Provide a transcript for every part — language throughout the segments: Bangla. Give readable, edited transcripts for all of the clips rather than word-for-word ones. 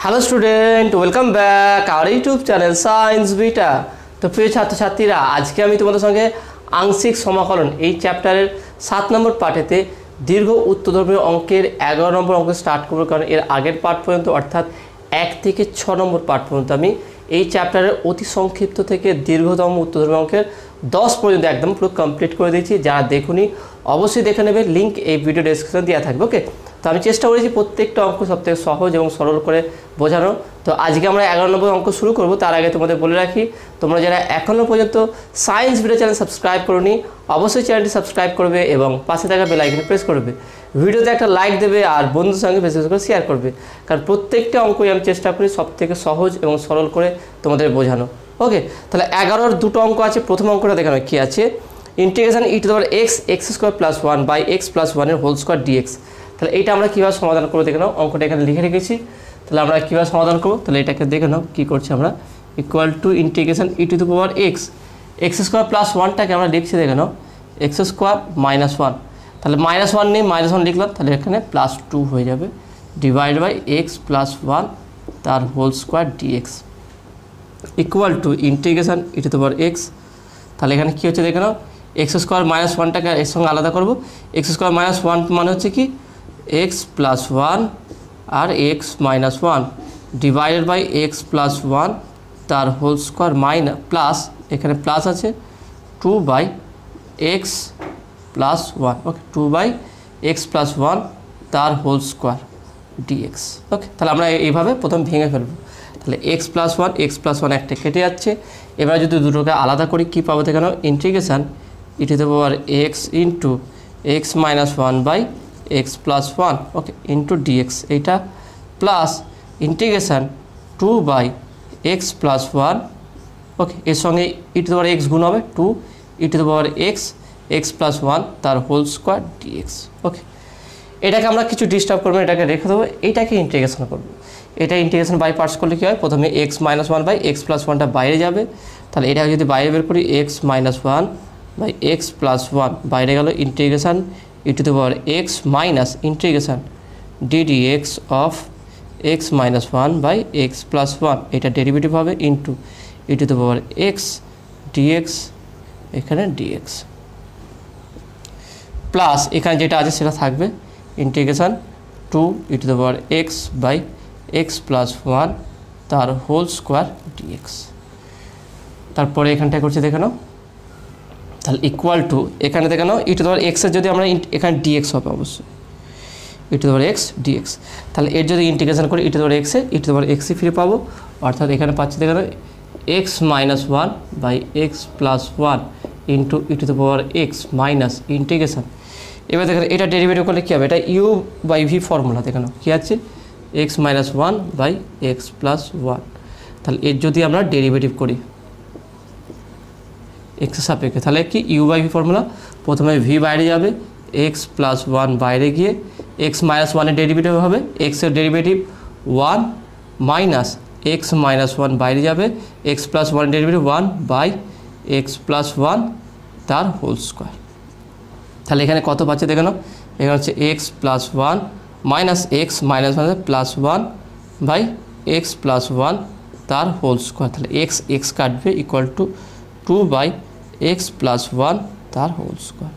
Hello student, welcome back our YouTube channel science beta. তো প্রিয় ছাত্রছাত্রীরা, আজকে আমি তোমাদের সঙ্গে আংশিক সমাকলন এই চ্যাপ্টারের 7 নম্বর পার্টেতে দীর্ঘ উত্তরধর্মী অঙ্কের 11 নম্বর অঙ্ক স্টার্ট করবো। কারণ এর আগের পার্ট পর্যন্ত অর্থাৎ 1 থেকে 6 নম্বর পার্ট পর্যন্ত আমি এই চ্যাপ্টারের অতি সংক্ষিপ্ত থেকে দীর্ঘতম উত্তরধর্মী অঙ্কের 10 পর্যন্ত একদম পুরো কমপ্লিট করে দিয়েছি। যারা দেখুনি অবশ্যই দেখে নেবে, লিঙ্ক এই ভিডিও ডেসক্রিপশনে দেওয়া থাকবে। ওকে, তো আমি চেষ্টা করেছি প্রত্যেকটা অঙ্ক সবথেকে সহজ এবং সরল করে বোঝানো। তো আজকে আমরা 11 নম্বর অঙ্ক শুরু করব। তার আগে তোমাদের বলে রাখি, তোমরা যারা এখনও পর্যন্ত সায়েন্স ভিডিও চ্যানেল সাবস্ক্রাইব করোনি অবশ্যই চ্যানেলটি সাবস্ক্রাইব করবে এবং পাশে থাকা বেল আইকনে প্রেস করবে। ভিডিওতে একটা লাইক দেবে আর বন্ধুদের সঙ্গে বেশি বেশি করে শেয়ার করবে। কারণ প্রত্যেকটা অঙ্কই আমি চেষ্টা করি সবথেকে সহজ এবং সরল করে তোমাদের বোঝানো। ওকে, তাহলে 11-র দুটো অঙ্ক আছে। প্রথম অঙ্কটা দেখানো কি আছে, integration e to the power x square plus 1 by x plus 1 whole square dx. তাহলে এইটা আমরা কীভাবে সমাধান করবো দেখে নাও। অঙ্কটা এখানে লিখে রেখেছি। তাহলে আমরা কীভাবে সমাধান করবো, তাহলে এটাকে দেখে নাও কী করছি আমরা। Equal to integration e to the power x square plus 1টাকে আমরা লিখছি দেখে নাও এক্স স্কোয়ার মাইনাস 1। তাহলে -1 নেই, -1 লিখলাম, তাহলে এখানে +2 হয়ে যাবে ডিভাইড বাই এক্স প্লাস 1 তার whole square dx equal to integration e to the power x. তাহলে এখানে কী হচ্ছে দেখে নাও, এক্স স্কোয়ার -1টাকে এর সঙ্গে আলাদা করবো। এক্স স্কোয়ার -1 মানে হচ্ছে কি এক্স প্লাস 1 আর x minus 1 divided by x plus 1 তার হোল স্কোয়ার মাইনাস প্লাস এখানে প্লাস আছে 2 by x plus 1। Okay, 2 by x plus 1 তার হোল স্কোয়ার ডিএক্স। ওকে, তাহলে আমরা এইভাবে প্রথম ভেঙে ফেলবো। তাহলে এক্স প্লাস 1 একটা কেটে যাচ্ছে। এবার যদি দুটোকে আলাদা করি কী পাবো দেখে নাও, integration e to the power x into x minus 1 by x plus 1 okay into dx, এইটা plus integration 2 by x plus 1 okay, এর সঙ্গে ই টু দি পাওয়ার এক্স গুণ হবে 2 e to the power x plus 1 তার হোল স্কোয়ার ডিএক্স। ওকে, এটাকে আমরা কিছু ডিস্টার্ব করবো, এটাকে রেখে দেবো, এইটাকে ইন্টিগ্রেশন করবো। এটা ইন্টিগ্রেশন বাই পার্টস করলে কী হয়, প্রথমে x minus 1 by x plus 1টা বাইরে যাবে। তাহলে এটাকে যদি বাইরে বের করি x minus 1 by x plus 1 বাইরে গেল, integration e to the power x minus integration ddx of x minus 1 by x plus 1 এটা ডেরিভেটিভ হবে into e to the power x dx, এখানে ডিএক্স প্লাস এখানে যেটা আছে সেটা থাকবে integration 2 e to the power x by x plus 1 তার হোল স্কোয়ার ডিএক্স। তারপরে এখানটায় করছি দেখে নাও, তাহলে ইকুয়াল টু এখানে দেখে নাও ই টু দি পাওয়ার এক্সের যদি আমরা এখানে ডিএক্স হবে অবশ্যই e to the power x dx. তাহলে এর যদি ইন্টিগ্রেশন করি ই টু দি পাওয়ার এক্সে ই টু দি পাওয়ার এক্সই ফিরে পাবো। অর্থাৎ এখানে পাচ্ছি দেখে নাও x minus 1 by x plus 1 into e to the power x minus integration. এবার দেখেন এটা ডেরিভেটিভ করলে কী হবে, এটা ইউ বাই ভি ফর্মুলা দেখানো কী আছে x minus 1 by x plus 1। তাহলে এর যদি আমরা ডেরিভেটিভ করি এক্সের সাপেক্ষে তাহলে কি ইউ বাই ভি ফর্মুলা, প্রথমে ভি বাইরে যাবে এক্স প্লাস 1 বাইরে গিয়ে এক্স মাইনাস 1-এর ডেরিভেটিভ হবে এক্সের ডেরিভেটিভ 1 মাইনাস এক্স মাইনাস 1 বাইরে যাবে এক্স প্লাস 1-এর ডেরিভেটিভ 1 বাই এক্স প্লাস 1 তার হোল স্কোয়ার। তাহলে এখানে কত পাচ্ছে দেখে নাও, এখানে হচ্ছে x plus 1 minus x minus 1 plus 1 by x plus 1 তার হোল স্কোয়ার। তাহলে এক্স কাটবে equal to 2 by x plus 1 তার হোল স্কোয়ার।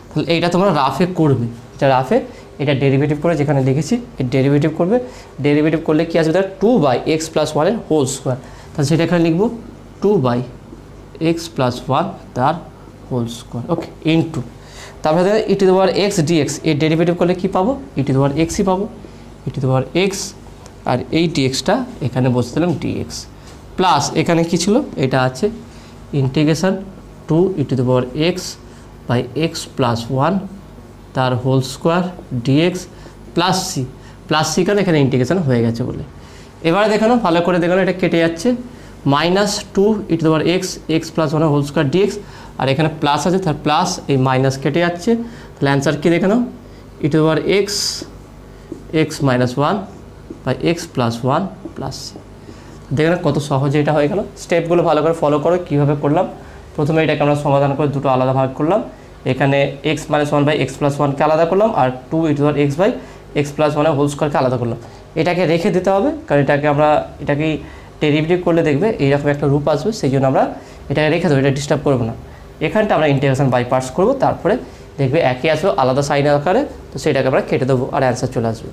তাহলে এইটা তোমরা রাফে করবে, এটা রাফে এটা ডেরিভেটিভ করে যেখানে লিখেছি এই ডেরিভেটিভ করবে। ডেরিভেটিভ করলে কী আসবে, তার 2 বাই এক্স প্লাস 1-এর হোল স্কোয়ার। তাহলে সেটা এখানে লিখবো 2 বাই এক্স প্লাস 1 তার হোল স্কোয়ার ওকে ইন্টু তারপরে e to the power x dx, এই ডেরিভেটিভ করলে কী পাবো ই টু দি পাওয়ার এক্সই পাবো ই টু দি পাওয়ার এক্স আর এই ডিএক্সটা এখানে বসে দিলাম ডিএক্স প্লাস এখানে কী ছিল এটা আছে integration 2 e to the power x by x plus 1 তার whole square dx plus c কারণ এখানে ইন্টিগ্রেশন হয়ে গেছে বলে। এবারে দেখানো ভালো করে দেখানো, এটা কেটে যাচ্ছে -2 e to the power x plus 1 whole square dx আর এখানে প্লাস আছে তার প্লাস এই মাইনাস কেটে যাচ্ছে। তাহলে অ্যান্সার কী দেখানো e to the power x minus 1 by x plus 1 plus c. দেখেন কত সহজে এটা হয়ে গেল। স্টেপগুলো ভালো করে ফলো করো কীভাবে করলাম। প্রথমে এটাকে আমরা সমাধান করে দুটো আলাদা ভাগ করলাম, এখানে x minus 1 by x plus 1কে আলাদা করলাম আর 2 e to the power x by x plus 1-এর হোল স্কোয়ারকে আলাদা করলাম। এটাকে রেখে দিতে হবে, কারণ এটাকে ডেরিভেটিভ করলে দেখবে এইরকম একটা রূপ আসবে, সেই জন্য আমরা এটাকে রেখে দেবো, এটা ডিস্টার্ব করবো না। এখানটা আমরা ইন্টিগ্রেশন বাই পার্টস করবো, তারপরে দেখবে একই আসবে আলাদা সাইন আকারে, তো সেটাকে আমরা কেটে দেবো আর অ্যান্সার চলে আসবে।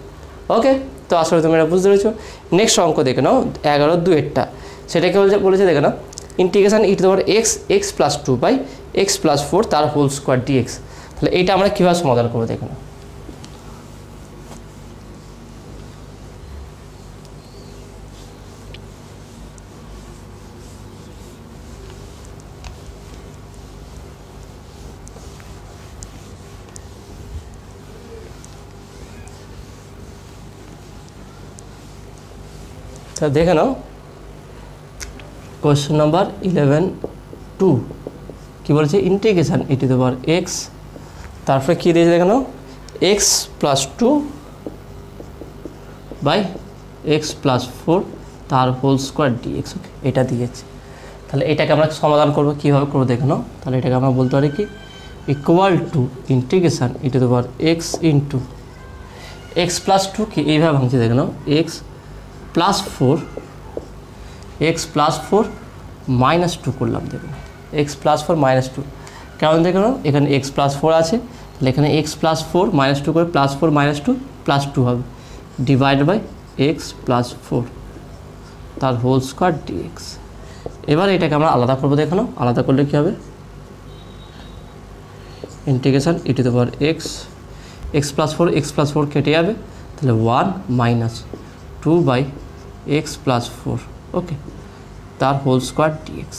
ওকে, তো আসলে তুমি এটা বুঝতে পেরেছো। নেক্সট অঙ্ক দেখে নাও 11/2 সেটাকে বলেছে দেখে নাও ইন্টিগ্রেশন e⁻x + 2 / x + 4 তার হোল স্কোয়ার dx। তাহলে এইটা আমরা কীভাবে সমাধান করবো দেখে নাও। তা দেখে নাও কোয়েশ্চেন নাম্বার 11(2) কী বলেছে ইন্টিগ্রেশন e⁻x, তারপরে কী দিয়েছে দেখে নাও x + 2 / x + 4 তার হোল স্কোয়ার dx। ওকে, এটা দিয়েছে। তাহলে এটাকে আমরা সমাধান করবো, কীভাবে করবো দেখে নাও। তাহলে এটাকে আমরা বলতে পারি কি equal to integration e⁻x into x + 2 কি এইভাবে ভাঙছে দেখে নাও x + 4 -2 করলাম দেখুন x + 4 -2 কেমন দেখে নাও এখানে x + 4 আছে, তাহলে এখানে x + 4 -2 করে +4 -2 +2 হবে ডিভাইড বাই x + 4 তার হোল স্কোয়ার dx। এবার এটাকে আমরা আলাদা করবো দেখে নাও, আলাদা করলে কী হবে ইন্টিগ্রেশন e⁻x x + 4 কেটে যাবে, তাহলে 1 - 2 / x + 4 ওকে তার হোল স্কোয়ার dx।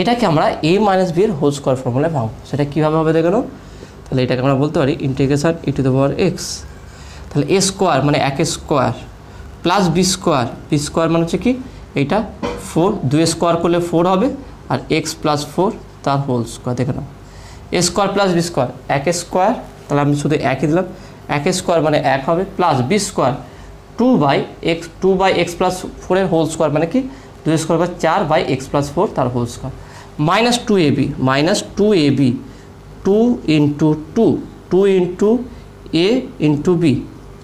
এটাকে আমরা a - b এর হোল স্কোয়ার ফর্মুলায় ভাঙবো, সেটা কীভাবে হবে দেখে নাও। তাহলে এটাকে আমরা বলতে পারি ইন্টিগ্রেশন e⁻x, তাহলে a স্কোয়ার মানে 1 স্কোয়ার প্লাস b স্কোয়ার মানে হচ্ছে কি এইটা 4, 2 স্কোয়ার করলে 4 হবে, আর x + 4 তার হোল স্কোয়ার দেখে নাও a square plus b square 1 square, তাহলে আমি শুধু 1ই দিলাম, 1 স্কোয়ার মানে 1 হবে, প্লাস b স্কোয়ার 2/x + 4 এর হোল স্কোয়ার মানে কি 2 স্কোয়ার বা 4 / x + 4 তার whole square -2ab 2 × a × b,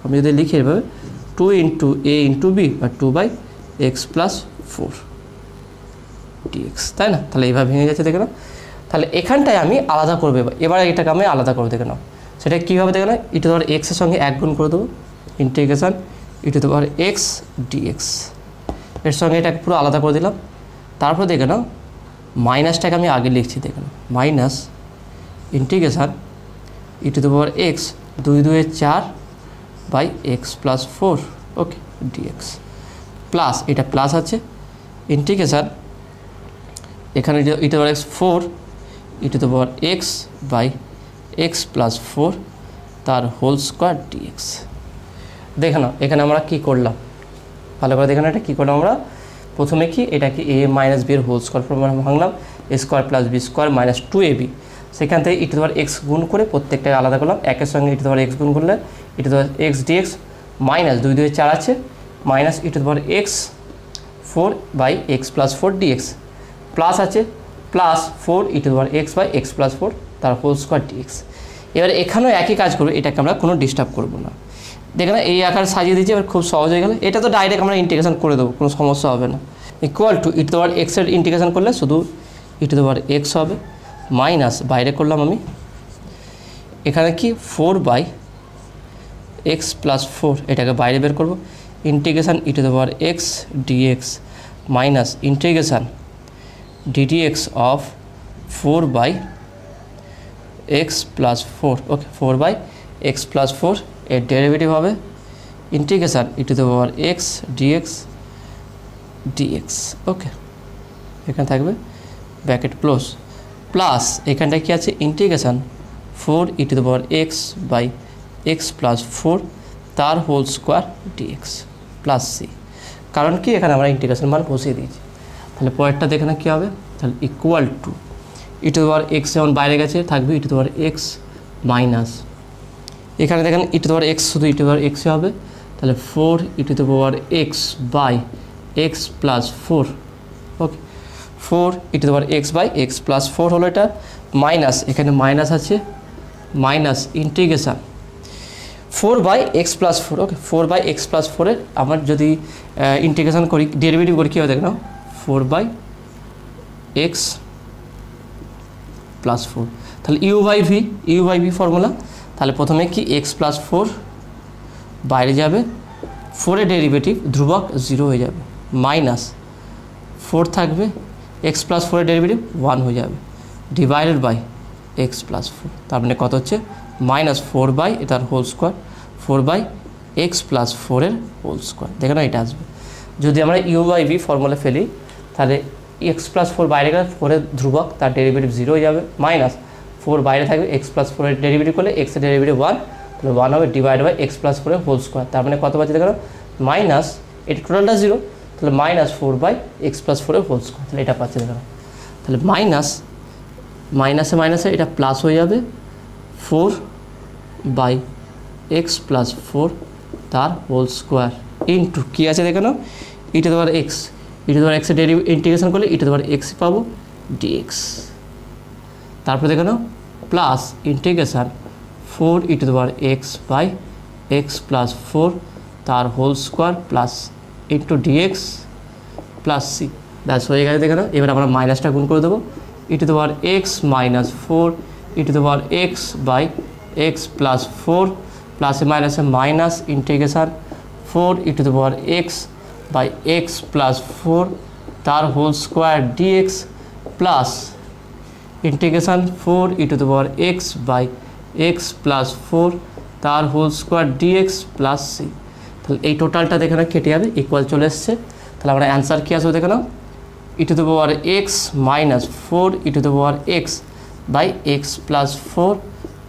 আমি যদি লিখি এভাবে 2 × a × b বা 2/x + 4 dx, তাই না। তাহলে এইভাবে ভেঙে যাচ্ছে দেখে নাও। তাহলে এখানটায় আমি আলাদা করবো, এবার এটাকে আমি আলাদা করবো দেখে নাও, সেটা কীভাবে দেখে নাও e⁻x এর সঙ্গে 1 গুণ করে দেবো ইন্টিগ্রেশন e⁻x dx, এর সঙ্গে এটাকে পুরো আলাদা করে দিলাম। তারপর দেখে নাও মাইনাসটাকে আমি আগে লিখছি দেখে নাও মাইনাস ইন্টিগ্রেশন e⁻x 2 × 2 = 4 / x + 4 ওকে dx, প্লাস এটা প্লাস আছে ইন্টিগ্রেশন এখানে e⁻x 4 e⁻x / x + 4 তার হোল স্কোয়ার dx। দেখে নাও এখানে আমরা কী করলাম ভালো করে দেখে নাও, এটা কী করলাম আমরা প্রথমে কি এটাকে a - b এর হোল স্কোয়ার ফর্মুলা ভাঙলাম, a square plus b square -2ab, সেখান থেকে e⁻x গুণ করে প্রত্যেকটাকে আলাদা করলাম, একের সঙ্গে e⁻x গুণ করলে e⁻x dx মাইনাস 2 × 2 = 4 আছে minus e⁻x 4 / x + 4 dx, plus আছে প্লাস 4 e⁻x / x + 4 তার হোল স্কোয়ার dx। এবার এখানেও একই কাজ করবে, এটাকে আমরা কোনো ডিস্টার্ব করবো না, দেখে না এই আকার সাজিয়ে দিয়েছি, এবার খুব সহজ হয়ে গেল। এটা তো ডাইরেক্ট আমরা ইন্টিগ্রেশন করে দেবো, কোনো সমস্যা হবে না। ইকুয়াল টু e⁻x এর ইন্টিগ্রেশন করলে শুধু e⁻x হবে মাইনাস বাইরে করলাম আমি এখানে কি 4/x + 4 এটাকে বাইরে বের করব integration e⁻x dx minus integration ddx of 4/x + 4 okay 4/x + 4 এর ডেরিভেটিভ হবে ইন্টিগ্রেশন e⁻x dx ওকে, এখানে থাকবে ব্র্যাকেট ক্লোজ প্লাস এখানটায় কি আছে ইন্টিগ্রেশন 4e⁻x / x + 4 তার whole square dx plus c, কারণ কি এখানে আমরা ইন্টিগ্রেশন মান বসিয়ে দিয়েছি। তাহলে পরেরটা দেখে না কী হবে, তাহলে ইকুয়াল টু e⁻x যেমন বাইরে গেছে থাকবে e⁻x মাইনাস এখানে দেখেন e⁻x শুধু e⁻x হবে, তাহলে 4e⁻x / x + 4 ওকে 4e⁻x / x + 4 হলো এটা, মাইনাস এখানে মাইনাস আছে মাইনাস ইন্টিগ্রেশন 4/x+4 ওকে 4/x+4 এর আমার যদি ইন্টিগ্রেশন করি ডেরিভেটিভ করি কী হবে দেখো 4/x+4 তাহলে u/v ফর্মুলা তাহলে প্রথমে কি x+4 বাইরে যাবে 4 এর ডেরিভেটিভ ধ্রুবক 0 হয়ে যাবে মাইনাস 4 থাকবে x+4 এর ডেরিভেটিভ 1 হয়ে যাবে ডিভাইডেড বাই x+4 তার মানে কত হচ্ছে -4 এটার হোল স্কোয়ার 4/x+4 এর হোল স্কোয়ার দেখো না এটা আসবে যদি আমরা u/v ফর্মুলা ফেলি তাহলে x+4 বাইরে গেলে 4 এর ধ্রুবক তার ডেরিভেটিভ 0 হয়ে যাবে মাইনাস 4 বাইরে থাকবে x+4 এর ডেরিভেটিভ করলে x এর ডেরিভেটিভ 1 তাহলে 1 হবে ডিভাইড বাই x+4 এর হোল স্কোয়ার তার মানে কত পাচ্ছি দেখো মাইনাস এটা টোটালটা 0 তাহলে -4/x+4 এর হোল স্কোয়ার তাহলে এটা পাচ্ছি দেখো তাহলে মাইনাসে এটা প্লাস হয়ে যাবে 4/x+4 তার হোল স্কোয়ার ইন্টু কী আছে দেখো e to the power x এর ডেরিভেটিভ ইন্টিগ্রেশন করলে e to the power x পাবো dx তারপরে দেখো plus integration 4 e to the power x/x+4 তার whole square plus into dx plus c ব্যাস হয়ে গেছে দেখো এবার আমরা মাইনাসটা গুণ করে দেবো e to the power x - 4 e to the power x/x+4 প্লাসে মাইনাসে minus integration 4 e to the power x/x+4 তার whole square dx plus integration 4 e to the power x/x+4 তার whole square dx plus c তাহলে এই টোটালটা দেখে কেটে যাবে ইকুয়াল চলে এসছে তাহলে আমরা অ্যান্সার কী আসবে দেখে e to the power x - 4 e to the power x/x+4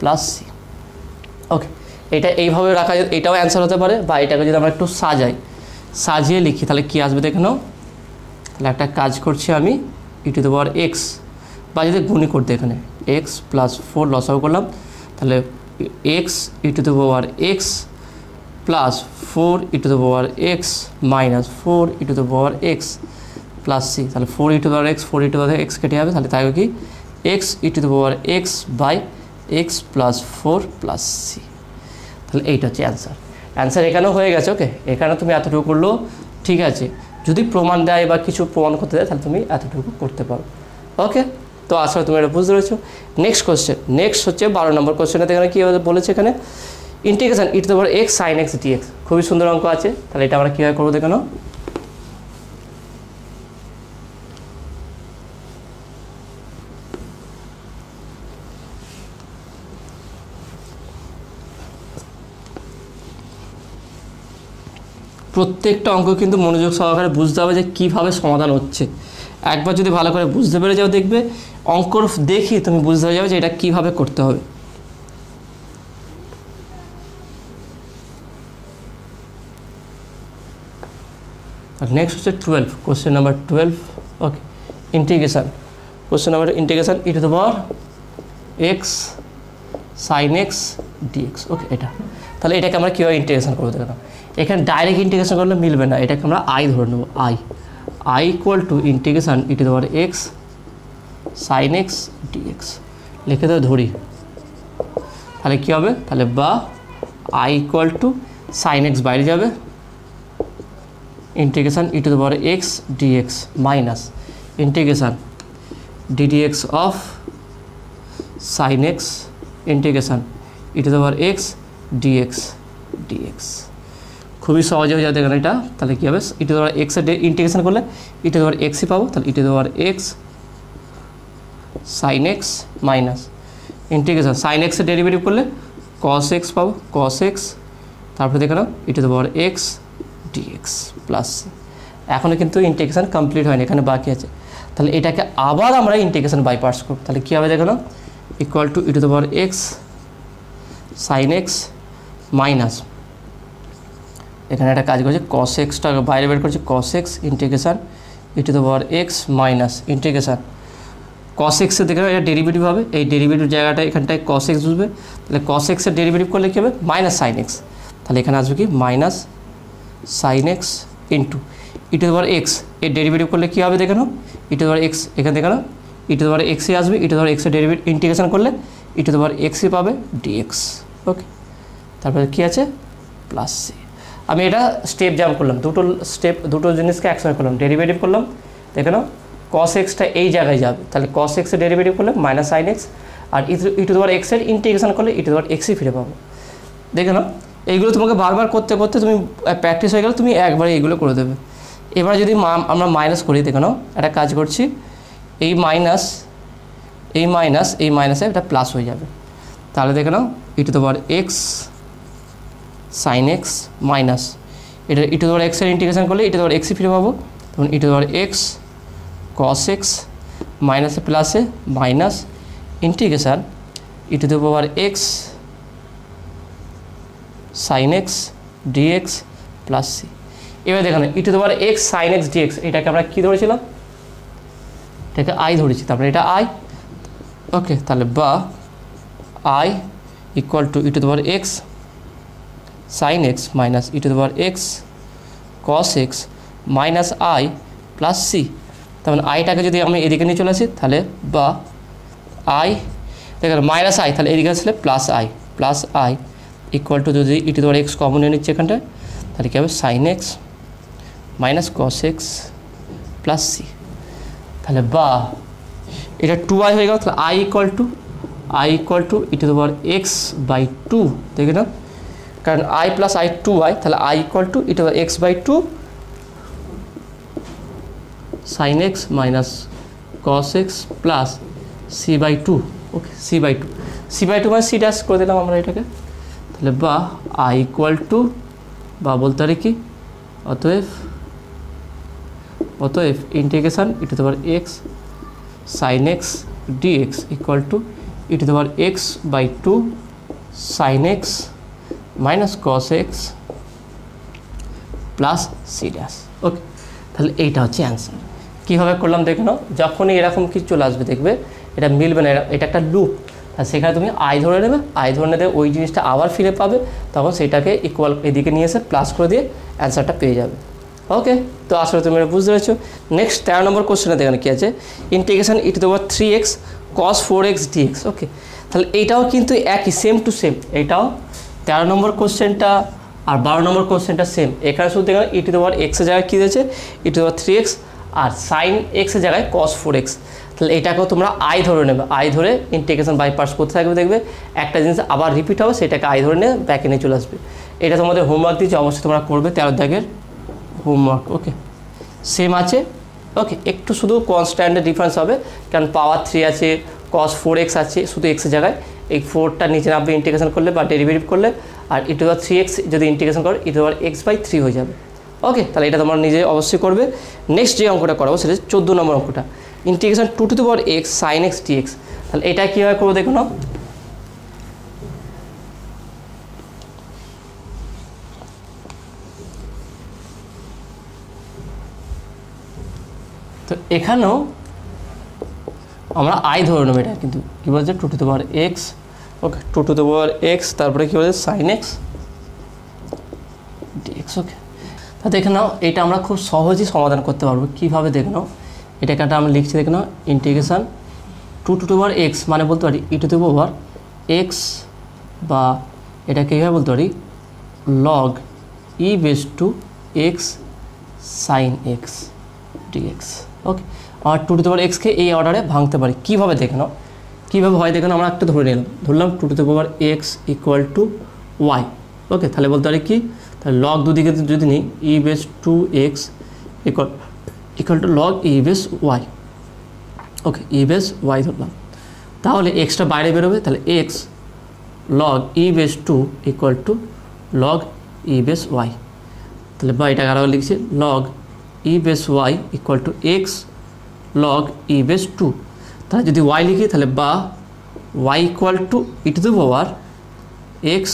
plus c ওকে এটা এইভাবে রাখা এটাও অ্যান্সার হতে পারে বা এটাকে যদি আমরা একটু সাজিয়ে লিখি তাহলে কী আসবে দেখে তাহলে একটা কাজ করছি আমি e to the power x বা যদি গুণই করতে এখানে x+4 লসাগু করলাম তাহলে x e to the power x plus 4 e to the power x minus 4 e to the power x plus c তাহলে 4 e to the power x 4 e to the power x কেটে যাবে তাহলে তাই কি x e to the power x/x+4 plus c তাহলে এইটা হচ্ছে অ্যান্সার এখানেও হয়ে গেছে ওকে এখানে তুমি এতটুকু করলেও ঠিক আছে যদি প্রমাণ দেয় বা কিছু প্রমাণ করতে দেয় তাহলে তুমি এতটুকু করতে পারো ওকে তো আসলে তুমি এটা বুঝতে পেরেছো নেক্সট হচ্ছে 12 নম্বর কোশ্চেনটা এখানে কী বলেছে এখানে integration e to the power x sin x dx খুবই সুন্দর অঙ্ক আছে তাহলে এটা আমরা কীভাবে করবো দেখো প্রত্যেকটা অঙ্ক কিন্তু মনোযোগ সহকারে বুঝতে হবে যে কীভাবে সমাধান হচ্ছে একবার যদি ভালো করে বুঝতে পেরে যাও দেখবে অঙ্ক দেখি তুমি বুঝতে পেরে যাবে যে এটা কীভাবে করতে হবে আর নেক্সট হচ্ছে 12 question number 12 okay question number integration e to the power x sin x dx okay এটা তাহলে এটাকে আমরা কীভাবে ইন্টিগ্রেশন করবো দেখো এখানে ডাইরেক্ট ইন্টিগ্রেশন করলে মিলবে না এটাকে আমরা i ধরে নেবো i equal to integration e to the power x sin x dx লিখে দেবো ধরি তাহলে কী হবে তাহলে বা i equal to sin x বাইরে যাবে integration e to the power x dx minus integration ddx of sin x integration e to the power x dx খুবই সহজে হয়ে যাবে এখানে এটা তাহলে কী হবে e to the power x এর ইন্টিগ্রেশন করলে e to the power x পাবো তাহলে e to the power x sin x minus integration sin x এর ডেরিভেটিভ করলে cos x পাবো cos x তারপরে দেখে নাও e to the power x dx plus এখনও কিন্তু ইন্টিগ্রেশন কমপ্লিট হয়নি এখানে বাকি আছে তাহলে এটাকে আবার আমরা ইন্টিগ্রেশন বাই পার্টস করব তাহলে কী হবে দেখো equal to e to the power x sin x minus এখানে একটা কাজ করছে cos xটা বাইরে বের করছি cos x integration e to the power x minus integration cos x এর দেখে এটা ডেরিভেটিভ হবে এই ডেরিভেটিভ জায়গাটা এখানটায় cos x বুঝবে তাহলে cos x এর ডেরিভেটিভ করলে কী হবে মাইনাস sin x তাহলে এখানে আসবে কি minus sin x into e to the power x এর ডেরিভেটিভ করলে কী হবে দেখে নাও e to the power x এখানে দেখে নাও e to the power x আসবে e to the power x এর ডেরিভেটিভ ইন্টিগ্রেশন করলে e to the power x পাবে dx ওকে তারপরে কী আছে প্লাস সি। আমি এটা স্টেপ জাম্প করলাম, দুটো জিনিসকে একসঙ্গে করলাম, ডেরিভেটিভ করলাম। দেখে নাও কস এক্সটা এই জায়গায় যাবে, তাহলে কস এক্সের ডেরিভেটিভ করলে মাইনাস সাইন এক্স, আর ই টু দি পাওয়ার এক্সের ইন্টিগ্রেশন করলে ই টু দি পাওয়ার এক্সই ফিরে পাবো। দেখে নাও এইগুলো তোমাকে বারবার করতে করতে তুমি প্র্যাকটিস হয়ে গেলে তুমি একবারে এইগুলো করে দেবে। এবার যদি আমরা মাইনাস করি, দেখে নাও একটা কাজ করছি, এই মাইনাসে এটা প্লাস হয়ে যাবে। তাহলে দেখে নাও e to the power x sine x minus এটা ই টু দি পাওয়ার এক্সের ইন্টিগ্রেশন করলে ই টু দি পাওয়ার এক্সই ফিরে পাবো। তখন e to the power x cos x মাইনাসে প্লাসে minus integration e to the power x sine x dx plus c. এবার দেখুন e to the power x sine x dx এটাকে আমরা কী ধরেছিলাম, এটাকে আই ধরেছি, তারপরে এটা আই। ওকে, তাহলে বা I equal to e to the power x sine x minus e to the power x cos x minus I plus c. তারপরে আইটাকে যদি আমি এদিকে নিয়ে চলে আসি, তাহলে বা আই দেখেন মাইনাস আই, তাহলে এদিকে আসলে প্লাস আই ইকুয়াল টু যদি e to the power x common নিয়ে নিচ্ছে এখানটায়, তাহলে কী হবে sine x minus cos x plus c. তাহলে বা এটা 2i হয়ে গেল, তাহলে I equal to e to the power x by 2, দেখে না, কারণ আই প্লাস আই 2i, তাহলে I equal to e to the power x by 2 sine x minus cos x plus c by 2। Okay, c by two মানে সি ড্যাশ করে দিলাম আমরা এটাকে। তাহলে বা আই ইকুয়াল টু বা বলতে পারি কি, অতএব integration e to the power x sine x dx equal to e to the power x by 2 sine x minus cos x plus c dash. Okay, তাহলে এইটা হচ্ছে অ্যান্সার। কীভাবে করলাম দেখে নাও, যখনই এরকম কিছু চলে আসবে দেখবে এটা মিলবে না, এটা একটা লুপ, আর সেখানে তুমি আই ধরে নেবে, ওই জিনিসটা আবার ফিরে পাবে, তখন সেটাকে ইকুয়াল এদিকে নিয়ে এসে প্লাস করে দিয়ে অ্যান্সারটা পেয়ে যাবে। ওকে, তো আসলে তুমি এটা বুঝতে পেরেছো। নেক্সট 13 নম্বর কোশ্চেনে দেখেন কী আছে, integration e to the power 3x cos 4x dx। ওকে, তাহলে এইটাও কিন্তু একই, সেম টু সেম, এইটাও 13 নম্বর কোশ্চেনটা আর 12 নম্বর কোশ্চেনটা সেম। এখানে শুধু দেখেন ই টু দি পাওয়ার এক্সের জায়গায় কী দিয়েছে ই to the power 3x, R sign এক্সের জায়গায় cos 4x। তাহলে এটাকেও তোমরা আই ধরে নেবে, আই ধরে ইন্টিগ্রেশন বাই পার্টস করতে থাকবে, দেখবে একটা জিনিস আবার রিপিট হবে, সেটাকে আই ধরে নিয়ে ব্যাকে নিয়ে চলে আসবে। এটা তোমাদের হোমওয়ার্ক দিয়েছে, অবশ্যই তোমরা করবে, 13 দাগের হোমওয়ার্ক। ওকে, সেম আছে। ওকে, একটু শুধু কনস্ট্যান্টের ডিফারেন্স হবে, কারণ পাওয়ার 3 আছে, cos 4x আছে, শুধু এক্সের জায়গায় এই 4টা নিচে নামবে ইন্টিগ্রেশন করলে বা ডেরিভেটিভ করলে, আর e to the power 3x যদি ইন্টিগ্রেশন করো e to the power x by 3 হয়ে যাবে। ওকে, তাহলে এটা তোমরা নিজে অবশ্যই করবে। নেক্সট যে অঙ্কটা করাবো সেটা 14 নম্বর অঙ্কটা, integration 2 to the power x sine x dx. তাহলে এটা কীভাবে করবো দেখো না, তো এখানেও আমরা আই ধরে নেব, এটা কিন্তু কী বলছে 2 to the power x. Okay, 2 to the power x, তারপরে কী বলছে সাইন এক্স ডিএক্স। ওকে, তা দেখে নাও এটা আমরা খুব সহজেই সমাধান করতে পারবো। কীভাবে দেখে নাও, এটাকে আমরা লিখছি, দেখে নাও integration 2 to the power x মানে বলতে পারি ই টু দি পাওয়ার এক্স, বা এটাকে কীভাবে বলতে পারি log e base two x sine x dx. Okay, আর 2 টু দি পাওয়ার এক্সকে এই অর্ডারে ভাঙতে পারি। কীভাবে দেখে নাও, কীভাবে হয় দেখে নাও, আমরা একটা ধরলাম 2 to the power x equal to y. Okay, তাহলে বলতে পারি কি, তাহলে লগ দুদিকে যদি নিই e base two x equal to log e base y. Okay, e base y ধরলাম, তাহলে এক্সটা বাইরে বেরোবে, তাহলে x log e base two equal to log e base y. তাহলে বা এটাকে আরও লিখছি log e base y equal to x log e base two. তাহলে যদি ওয়াই লিখি তাহলে বা y equal to e to the power x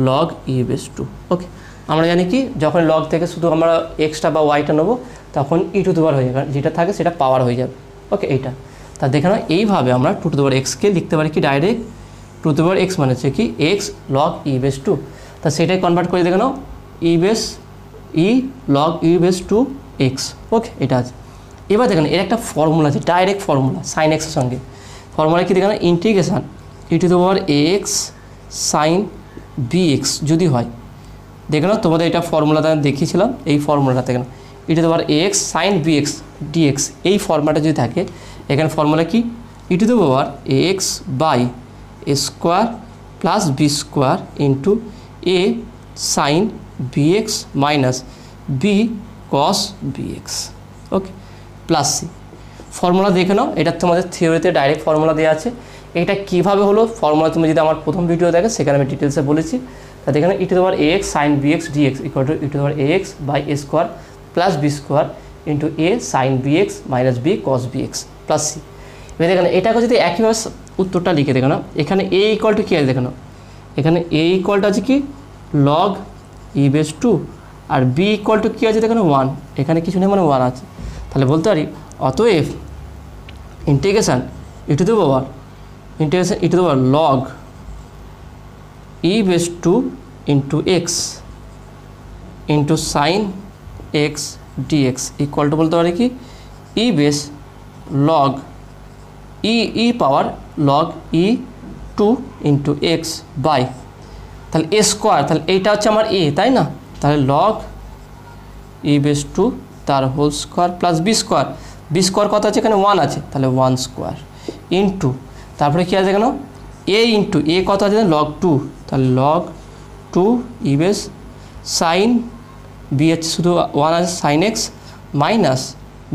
log e base two. Okay, আমরা জানি কি যখন লগ থেকে শুধু আমরা এক্সটা বা ওয়াইটা নেবো তখন ই টু দি পাওয়ার হয়ে যাবে, যেটা থাকে সেটা পাওয়ার হয়ে যাবে। ওকে, এইটা তা দেখে নাও এইভাবে আমরা 2 টু দি পাওয়ার এক্সকে লিখতে পারি কি direct 2 to the power x মানে হচ্ছে কি x log e base two. তা সেটাই কনভার্ট করে দেখে নাও ই বেস ই log e base two x. ওকে, এটা আছে। এবার দেখেন এর একটা ফর্মুলা আছে, ডাইরেক্ট ফর্মুলা সাইন এক্সের সঙ্গে। ফর্মুলা কি দেখেন integration e to the power x sine bx যদি হয়, দেখে নাও তোমাদের এটা ফর্মুলাটা দেখিয়েছিলাম, এই ফর্মুলাটা দেখে নাও e to the power ax sin bx dx, এই ফর্মুলাটা যদি থাকে এখানে ফর্মুলা কি e to the power ax by a square plus b square into a sin bx minus b cos bx, okay, plus c. Formula দেখে নাও, এটা তোমাদের থিওরিতে ডাইরেক্ট ফর্মুলা দেওয়া আছে। এটা কীভাবে হলো ফর্মুলা তুমি যদি আমার প্রথম ভিডিও দেখো সেখানে আমি ডিটেলসে বলেছি। তা দেখে নাও e to the power ax sin bx dx equal to e to the power ax by a square plus b square into a sin bx minus b cos bx plus c. এবার দেখে নাও এটাকে যদি একইভাবে উত্তরটা লিখে দেখে নাও, এখানে a ইকুয়াল টু কী আছে দেখে নাও, এখানে a ইকুয়ালটা আছে কি log e বেস 2 আর b ইকুয়াল টু কী আছে দেখে নাও 1, এখানে কিছু নেই মানে 1 আছে। তাহলে বলতে পারি অতএব integration e to the power log e base 2 into x into sine x dx equal to বলতে পারি কি e base log e power log e 2 into x by, তাহলে এ স্কোয়ার, তাহলে এইটা হচ্ছে আমার এ, তাই না, তাহলে log e বেস 2 তার whole square plus b square, b square কত আছে এখানে 1 আছে, তাহলে 1 স্কোয়ার ইন্টু তারপরে কী আছে কেন এ ইন্টু এ কত আছে log 2, তাহলে log 2 ই বেস সাইন বি হচ্ছে শুধু 1 আছে সাইন এক্স মাইনাস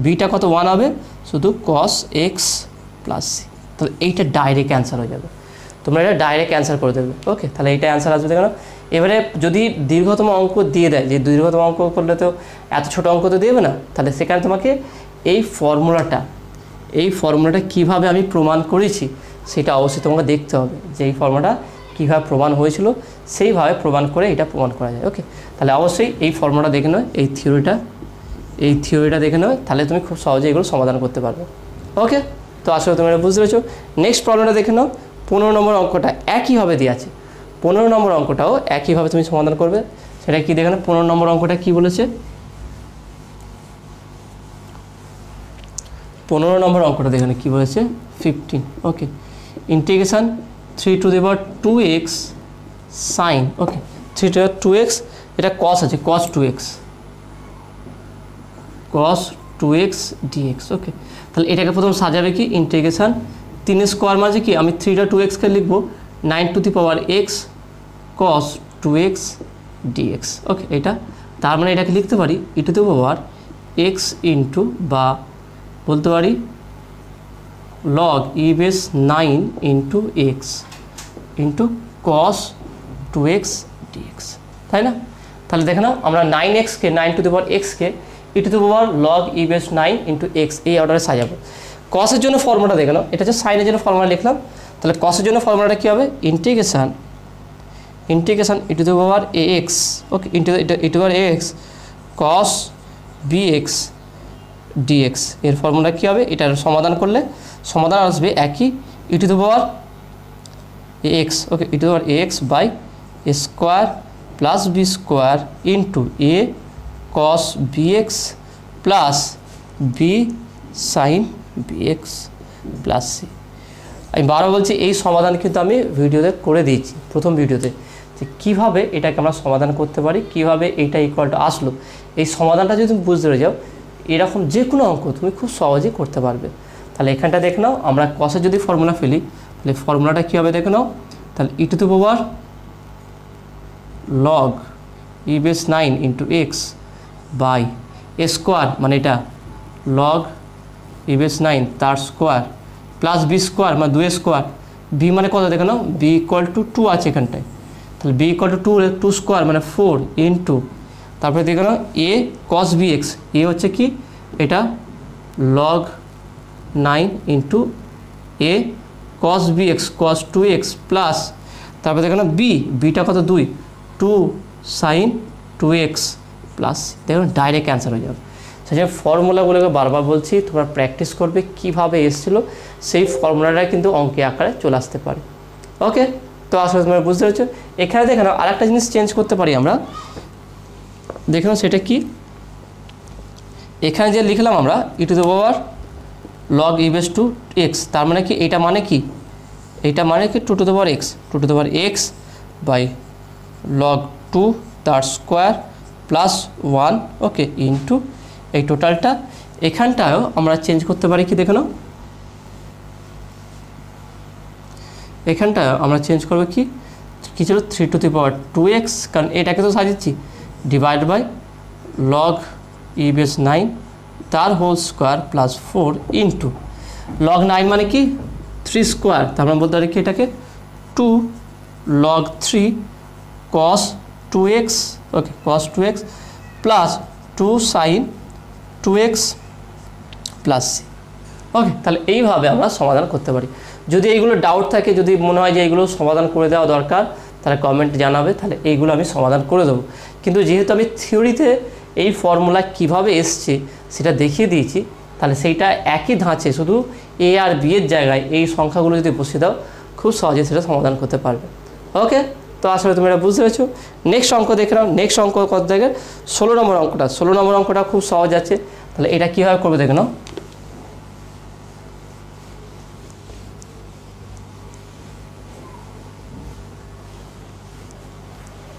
বিটা কত 1 হবে শুধু cos এক্স প্লাস সি। তাহলে এইটা ডাইরেক্ট অ্যান্সার হয়ে যাবে, তোমরা এটা ডাইরেক্ট অ্যান্সার করে দেবে। ওকে, তাহলে এইটা অ্যান্সার আসবে দেখো। এবারে যদি দীর্ঘতম অঙ্ক দিয়ে দেয়, যে দীর্ঘতম অঙ্ক করলে তো এত ছোটো অঙ্ক তো দেবে না, তাহলে সেখানে তোমাকে এই ফর্মুলাটা কীভাবে আমি প্রমাণ করেছি সেটা অবশ্যই তোমাকে দেখতে হবে, যে এই ফর্মুলাটা কীভাবে প্রমাণ হয়েছিল সেইভাবে প্রমাণ করে এটা প্রমাণ করা যায়। ওকে, তাহলে অবশ্যই এই ফর্মুলাটা দেখে নাও, এই থিওরিটা দেখে নাও, তাহলে তুমি খুব সহজে এগুলো সমাধান করতে পারবে। ওকে, তো আসলে তুমি এটা বুঝতে পেরেছো। নেক্সট প্রবলেমটা দেখে নাও, 15 নম্বর অঙ্কটা একইভাবে দেওয়া আছে, 15 নম্বর অঙ্কটাও একইভাবে তুমি সমাধান করবে। সেটা কি দেখে নাও, 15 নম্বর অঙ্কটা কী বলেছে, 15 নম্বর অঙ্কটা দেখে নাও কী বলেছে 15। Okay, integration 3 to the power 2x sine, okay 3 to the power 2x, এটা cos আছে cos 2x dx। ওকে, তাহলে এটাকে প্রথম সাজাবে কি ইন্টিগ্রেশন 3 স্কোয়ার মাঝে কি আমি 3টা 2xকে লিখবো 9 to the power x cos 2x dx। Okay, এটা তার মানে এটাকে লিখতে পারি e to the power x into বা বলতে পারি log e base 9 into x into cos 2x dx, তাই না। তাহলে দেখে নাও আমরা 9xকে 9 টু দি পাওয়ার xকে e to the power log e base 9 into x এই অর্ডারে সাজাবো। কসের জন্য ফর্মুলাটা দেখে নাও, এটা হচ্ছে সাইনের জন্য ফর্মুলা লিখলাম, তাহলে কসের জন্য ফর্মুলাটা কী হবে integration e to the power ax, okay into e to the power ax cos bx dx, এর ফর্মুলা কী হবে, এটার সমাধান করলে সমাধান আসবে একই e to the power ax, okay e to the power ax by a square plus b square into a cos bx plus b sin bx plus c। আমি বারবার বলছি এই সমাধান কিন্তু আমি ভিডিওতে করে দিয়েছি প্রথম ভিডিওতে, যে কীভাবে এটাকে আমরা সমাধান করতে পারি, কীভাবে এইটা ইকুয়ালটা আসলো। এই সমাধানটা যদি তুমি বুঝতে পেরে যাও, এরকম যে কোনো অঙ্ক তুমি খুব সহজেই করতে পারবে। তাহলে এখানটা দেখে নাও, আমরা কসের যদি ফর্মুলা ফেলি তাহলে ফর্মুলাটা কী হবে দেখে নাও, তাহলে e to the power log e base 9 into x by a square, মানে এটা log e বেস 9 তার স্কোয়ার প্লাস বি স্কোয়ার মানে 2 স্কোয়ার, বি মানে কত দেখে নাও বি ইকুয়াল টু 2 আছে এখানটায়, তাহলে বি ইকুয়াল টু 2 স্কোয়ার মানে 4 ইন্টু তারপরে দেখে নাও এ cos bx, এ হচ্ছে কি এটা log 9 ইন্টু এ cos bx cos 2x plus তারপরে দেখে নাও বিটা কত 2 sin 2x প্লাস, দেখুন ডাইরেক্ট অ্যান্সার হয়ে যাবে। সেই জন্য ফর্মুলাগুলোকে বারবার বলছি, তোমরা প্র্যাকটিস করবে কীভাবে এসেছিলো সেই ফর্মুলাটা কিন্তু অঙ্কে আকারে চলে আসতে পারে। ওকে, তো আসলে তোমরা বুঝতে পেরেছো। এখানে দেখে নাও আরেকটা জিনিস চেঞ্জ করতে পারি আমরা, দেখে নাও সেটা কি, এখানে যে লিখলাম আমরা e to the power log e base 2x, তার মানে কি এইটা মানে কি 2 to the power x by log 2 তার স্কোয়ার প্লাস 1 ওকে ইন্টু এই টোটালটা এখানটাও আমরা চেঞ্জ করতে পারি কি দেখে নাও, এখানটা আমরা চেঞ্জ করবো কি ছিল 3 টু দি পাওয়ার 2x, কারণ এটাকে তো সাজিয়েছি, divide by log e base 9 তার whole square plus 4 into log 9 মানে কি 3 স্কোয়ার, তার মানে বলতে পারি কি এটাকে 2 লগ 3 cos 2x ওকে cos 2x plus 2 sin 2x plus c ওকে। তাহলে এইভাবে আমরা সমাধান করতে পারি। যদি এইগুলো ডাউট থাকে, যদি মনে হয় যে এইগুলো সমাধান করে দেওয়া দরকার, তাহলে কমেন্ট জানাবে, তাহলে এইগুলো আমি সমাধান করে দেবো। কিন্তু যেহেতু আমি থিওরিতে এই ফর্মুলা কিভাবে এসছে সেটা দেখিয়ে দিয়েছি, তাহলে সেইটা একই ধাঁচে শুধু এ আর বি এর জায়গায় এই সংখ্যাগুলো যদি বসিয়ে দাও খুব সহজে সেটা সমাধান করতে পারবে। ওকে, তো আসলে তুমি এটা বুঝতে পেরেছো। নেক্সট অঙ্ক দেখে নাও। নেক্সট অঙ্ক কত দেখে 16 নম্বর অঙ্কটা। 16 নম্বর অঙ্কটা খুব সহজ আছে, তাহলে এটা কীভাবে করবে দেখে নাও।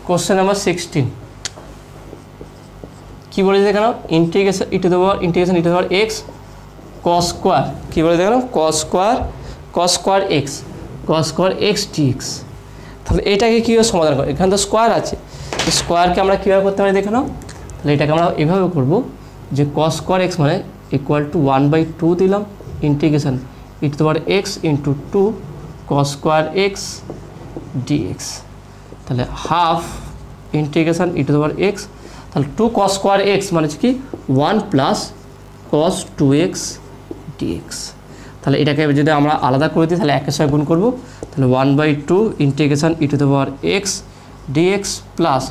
কোশ্চেন নাম্বার 16 কী বলেছে দেখে নাও, integration e to the power x cos square, কী বলে দেখে নাও কস স্কোয়ার এক্স ডিএক্স। তাহলে এটাকে কীভাবে সমাধান করো, এখানে তো স্কোয়ার আছে, স্কোয়ারকে আমরা কীভাবে করতে পারি দেখে নাও। তাহলে এটাকে আমরা এভাবে করব যে কস স্কোয়ার এক্স মানে ইকুয়াল টু 1/2 দিলাম integration e to the power x into 2 cos square x dx. তাহলে half integration e to the power x, তাহলে 2 cos স্কোয়ার এক্স মানে হচ্ছে কি 1 প্লাস cos 2x dx। তাহলে এটাকে যদি আমরা আলাদা করে দিই তাহলে একের সঙ্গে গুণ করবো, তাহলে 1/2 integration e to the power x dx plus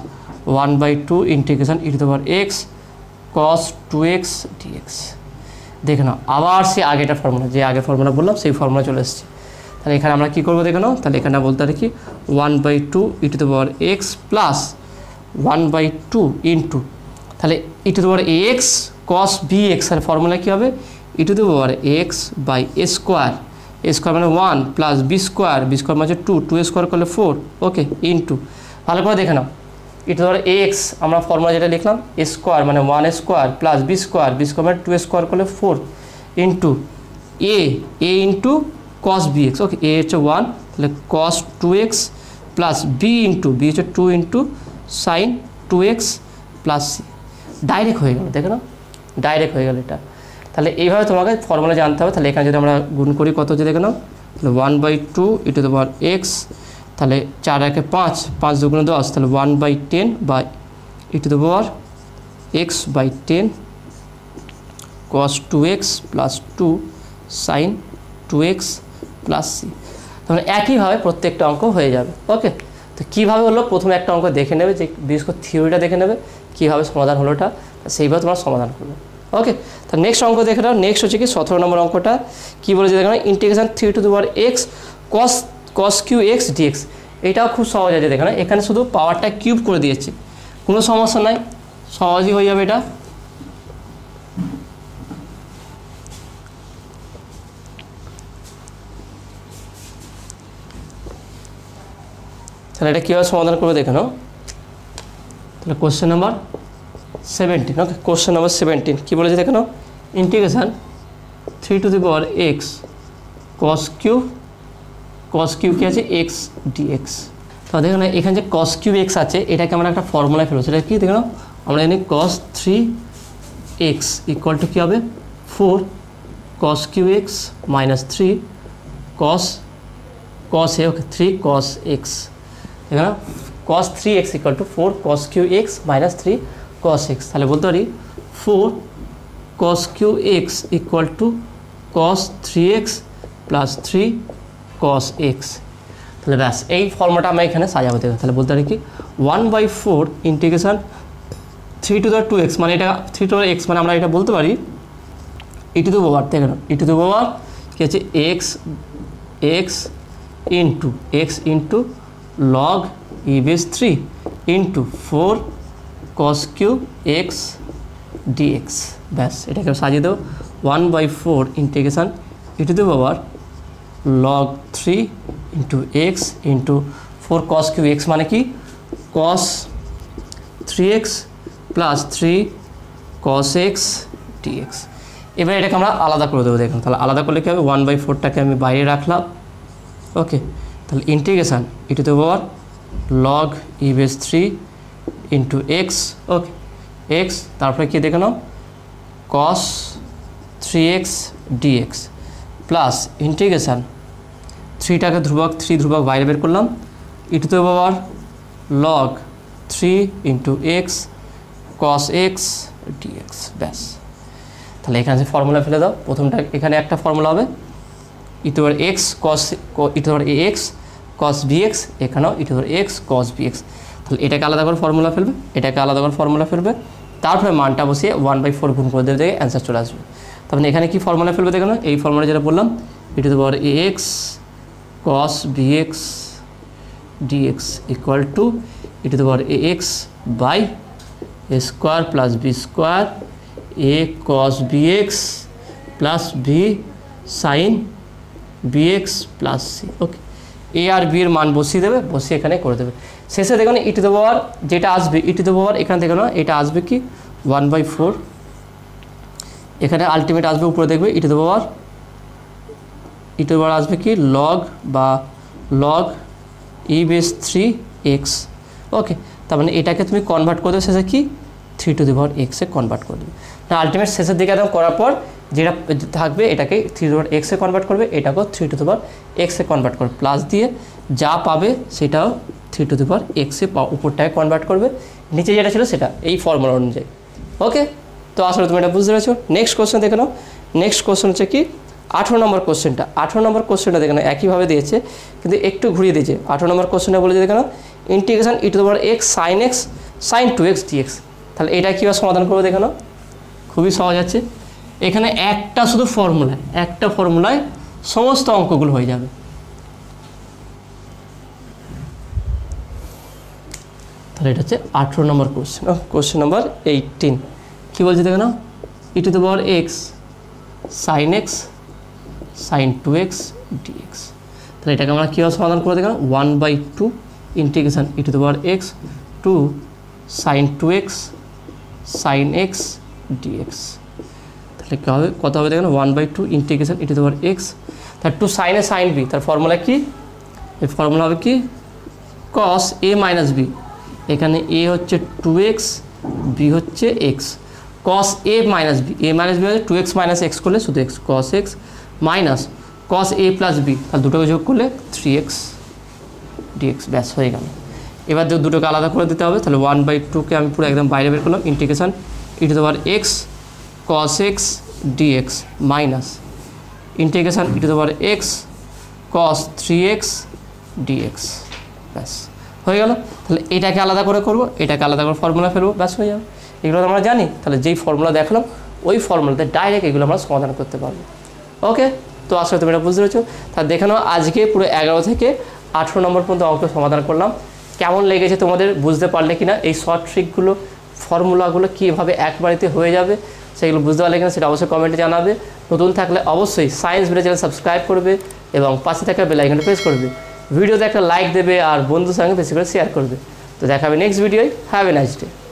1/2 integration e to the power x cos 2x dx। দেখে নাও আবার সে আগেটা ফর্মুলা, যে আগে ফর্মুলা বললাম সেই ফর্মুলা চলে এসেছে। তাহলে এখানে আমরা কী করবো দেখে নাও, তাহলে এখানে বলতে পারি কি 1/2 e to the power x plus 1/2 into তাহলে e to the power x cos b x, আর ফর্মুলা কী হবে e to the power x by a square মানে 1 প্লাস বি স্কোয়ার মানে 2 স্কোয়ার করলে 4 ওকে ইন্টু ভালো করে দেখে নাও e to the power x আমরা ফর্মুলা যেটা লিখলাম এ স্কোয়ার মানে 1 স্কোয়ার প্লাস বি স্কোয়ার মানে 2 স্কোয়ার করলে 4 into a into cos b x okay, a হচ্ছে 1 তাহলে কস 2x প্লাস বি হচ্ছে 2 into sine 2x plus c. Direct হয়ে গেল, দেখে নাও ডাইরেক্ট হয়ে গেল এটা। তাহলে এইভাবে তোমাকে ফর্মুলা জানতে হবে। তাহলে এখানে যদি আমরা গুণ করি কত হচ্ছে দেখে নাও, তাহলে 1/2 e to the power x, তাহলে 4 একে 5, 5 দুগুণে 10, তাহলে 1/10 by e to the power x by 10 cos 2x plus 2 sine 2x plus c. তাহলে একইভাবে প্রত্যেকটা অঙ্ক হয়ে যাবে। ওকে, তো কীভাবে হলো প্রথমে একটা অঙ্ক দেখে নেবে, যে বিশেষ করে থিওরিটা দেখে নেবে কীভাবে সমাধান হলো ওটা, সেইভাবে তোমরা সমাধান করবে। ওকে, তো নেক্সট অঙ্ক দেখে নাও। নেক্সট হচ্ছে কি 17 নম্বর অঙ্কটা কী বলেছে দেখে নাও, integration 3 to the power x cos cube x dx. এটাও খুব সহজ আছে দেখে নাও, এখানে শুধু পাওয়ারটা কিউব করে দিয়েছে, কোনো সমস্যা নাই, সহজই হয়ে যাবে এটা। তাহলে এটা কীভাবে সমাধান করবে দেখে নাও। তাহলে question number 17 okay, question number 17 কী বলেছে দেখে নাও, integration 3 to the power x cos cube কী আছে এক্স ডিএক্স। তো দেখো না এখানে যে কস কিউ এক্স আছে এটাকে আমরা একটা ফর্মুলায় ফেলবো, সেটা কি দেখে নাও, আমরা জানি কস 3x ইকুয়াল টু কী হবে 4 cos cube x minus 3 cos a okay 3 cos x, দেখো cos 3x equal to 4 cos cube x minus 3 cos x। তাহলে বলতে পারি 4 cos cube x equal to cos 3x plus 3 cos x। তাহলে ব্যাস এই ফর্মুলাটা আমরা এখানে সাজাবো দেখো। তাহলে বলতে পারি কি 1/4 ইন্টিগ্রেশন 3 টু দি 2x মানে এটা 3 টু x মানে আমরা এটা বলতে পারি ই টু দি পাওয়ার, দেখো ই টু দি পাওয়ার কী আছে x into log e base 3 into 4 cos cube x dx. ব্যাস এটাকে সাজিয়ে দেবো 1/4 integration e to the power log 3 into x into 4 cos cube x মানে কি cos 3x plus 3 cos x dx। এবার এটাকে আমরা আলাদা করে দেবো। দেখুন তাহলে আলাদা করলে কী হবে, 1/4টাকে আমি বাইরে রাখলাম। ওকে, তাহলে integration e to the power log e base 3 into x. Okay, x তারপরে কী দেখে নাও cos 3x dx plus integration 3টাকে ধ্রুবক 3 ধ্রুবক বাইরে বের করলাম e to the power log 3 into x cos x dx। ব্যাস, তাহলে এখানে যে ফর্মুলা ফেলে দাও। প্রথমটা এখানে একটা ফর্মুলা হবে ই টু পাওয়ার এক্স cos ই টু পাওয়ার এক্স cos bx, এখানেও ই টু পাওয়ার এক্স cos bx। তাহলে এটাকে আলাদা করে ফর্মুলা ফেলবে, এটাকে আলাদা করে ফর্মুলা ফেলবে, তারপরে মানটা বসিয়ে 1/4 গুণ করে দেবে, দেখে অ্যান্সার চলে আসবে। তারপরে এখানে কি ফর্মুলা ফেলবে দেখো না, এই ফর্মুলা যেটা বললাম e to the power x cos bx dx equal to e to the power x by a square plus b square a cos bx plus b sine bx plus c. Okay, a আর বি এর মান বসিয়ে দেবে, বসিয়ে এখানে করে দেবে। শেষে দেখুন ই টু দ্য পাওয়ার যেটা আসবে ই টু দ্য পাওয়ার এখানে দেখো না, এটা আসবে কি 1/4, এখানে আলটিমেট আসবে উপরে দেখবে ই টু দ্য পাওয়ার আসবে কি লগ বা লগ ই বেস 3x। ওকে, তার মানে এটাকে তুমি কনভার্ট করে দেবে শেষে কি 3 টু দি পাওয়ার x এ কনভার্ট করে দেবে। না আলটিমেট শেষের দিকে একদম করার পর যেটা থাকবে এটাকে 3 টু দি পাওয়ার x এ কনভার্ট করবে, এটাকেও 3 টু দি পাওয়ার x এ কনভার্ট করবে, প্লাস দিয়ে যা পাবে সেটাও 3 টু দি পাওয়ার x এ উপরটাকে কনভার্ট করবে, নিচে যেটা ছিল সেটা এই ফর্মুলা অনুযায়ী। ওকে, তো আসলে তুমি এটা বুঝতে পেরেছো। নেক্সট কোশ্চেন দেখে নাও। নেক্সট কোশ্চেন হচ্ছে কি 18 নম্বর কোশ্চেনটা। 18 নম্বর কোশ্চেনটা দেখে নাও, একইভাবে দিয়েছে কিন্তু একটু ঘুরিয়ে দিয়েছে। 18 নম্বর কোশ্চেনটা বলেছে দেখে নাও integration e to the power x sine x sine 2x dx। তাহলে এটা কীভাবে সমাধান করবো দেখে নাও, খুবই সহজ আছে। এখানে একটা শুধু ফর্মুলায়, একটা ফর্মুলায় সমস্ত অঙ্কগুলো হয়ে যাবে। তাহলে এটা হচ্ছে 18 নম্বর কোশ্চেন। কোশ্চেন নম্বর 18 কী বলছে দেখে নাও e to the power x sine x sine 2x dx। তাহলে এটাকে আমরা কীভাবে সমাধান করে দেখে নাও 1/2 integration e to the power x two sine 2x sine x dx। তাহলে কী হবে, কত হবে দেখেন 1/2 integration e to the power x, তার two sine a sine b, তার ফর্মুলা কি, এই ফর্মুলা হবে কি cos a মাইনাস বি, এখানে a হচ্ছে 2x বি হচ্ছে x, cos a minus b, a minus b হচ্ছে 2x মাইনাস x করলে শুধু x, cos x minus cos a plus b, তাহলে দুটোকে যোগ করলে 3x dx। ব্যাস হয়ে গেল। এবার দুটোকে আলাদা করে দিতে হবে। তাহলে 1/2কে আমি পুরো একদম বাইরে বের করলাম, integration e to the power x cos x dx minus integration e to the power x cos 3x dx। ব্যাস হয়ে গেল। তাহলে এটাকে আলাদা করে করব, এটাকে আলাদা করে ফর্মুলা ফেলবো, ব্যাস হয়ে যাবে। এগুলো তো আমরা জানি, তাহলে যেই ফর্মুলা দেখলাম ওই ফর্মুলাতে ডাইরেক্ট এগুলো আমরা সমাধান করতে পারবো। ওকে, তো আসলে তুমি এটা বুঝতে পেরেছো। তাহলে দেখে নাও আজকে পুরো 11 থেকে 18 নম্বর পর্যন্ত অঙ্ক সমাধান করলাম। কেমন লেগেছে তোমাদের, বুঝতে পারলে কিনা এই শর্ট ট্রিকগুলো ফর্মুলাগুলো কীভাবে একবারেতে হয়ে যাবে সেগুলো বুঝতে পারলে কিনা সেটা অবশ্যই কমেন্টে জানাবে। নতুন থাকলে অবশ্যই সায়েন্স ভিডিও চ্যানেল সাবস্ক্রাইব করবে এবং পাশে থাকা বেল আইকনটা প্রেস করবে, ভিডিওতে একটা লাইক দেবে আর বন্ধুর সঙ্গে বেশি করে শেয়ার করবে। তো দেখা হবে নেক্সট ভিডিওয়। Have a nice day.